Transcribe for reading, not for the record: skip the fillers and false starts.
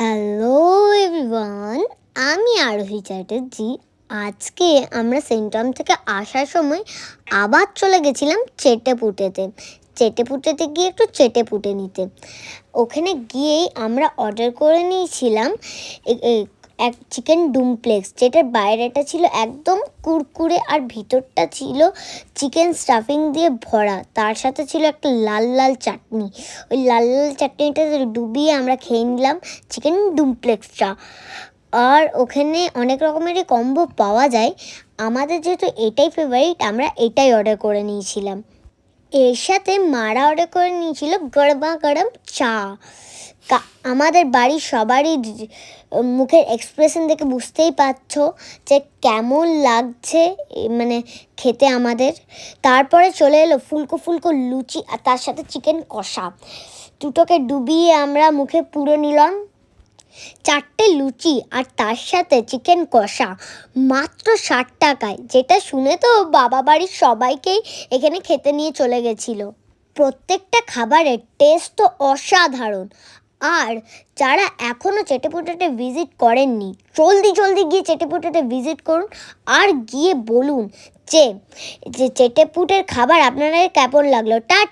Hello everyone, আমি আরোহী চ্যাটার্জি। আজকে আমরা সেন্ট্রাম থেকে আসার সময় আবার চলে গেছিলাম চেটেপুটেতে। চেটেপুটেতে গিয়ে একটু চেটেপুটে নিতে। ওখানে গিয়েই আমরা অর্ডার করে নিয়েছিলাম এক চিকেন ডুমপ্লেক্স, যেটার বাইরেটা ছিল একদম কুরকুরে আর ভিতরটা ছিল চিকেন স্টাফিং দিয়ে ভরা। তার সাথে ছিল একটা লাল লাল চাটনি। ওই লাল লাল চাটনিটা ডুবিয়ে আমরা খেয়ে নিলাম চিকেন ডুমপ্লেক্সটা। আর ওখানে অনেক রকমেরই কম্বো পাওয়া যায়। আমাদের যেহেতু এটাই ফেভারিট, আমরা এটাই অর্ডার করে নিয়েছিলাম। এর সাথে মারা অর্ডার করে নিয়েছিল গরমা গরম চা। আমাদের বাড়ির সবারই মুখের এক্সপ্রেশন দেখে বুঝতেই পারছো যে কেমন লাগছে মানে খেতে আমাদের। তারপরে চলে এলো ফুলকো ফুলকো লুচি আর তার সাথে চিকেন কষা। দুটোকে ডুবিয়ে আমরা মুখে পুরো নিলাম 4টে লুচি আর তার সাথে চিকেন কষা মাত্র 60 টাকায়, যেটা শুনে তো বাবা বাড়ির সবাইকেই এখানে খেতে নিয়ে চলে গেছিলো। প্রত্যেকটা খাবারের টেস্ট তো অসাধারণ। আর যারা এখনও চেটেপুটেতে ভিজিট করেননি, জলদি জলদি গিয়ে চেটেপুটেতে ভিজিট করুন আর গিয়ে বলুন যে চেটেপুটের খাবার আপনারা কেমন লাগলো। টাটা।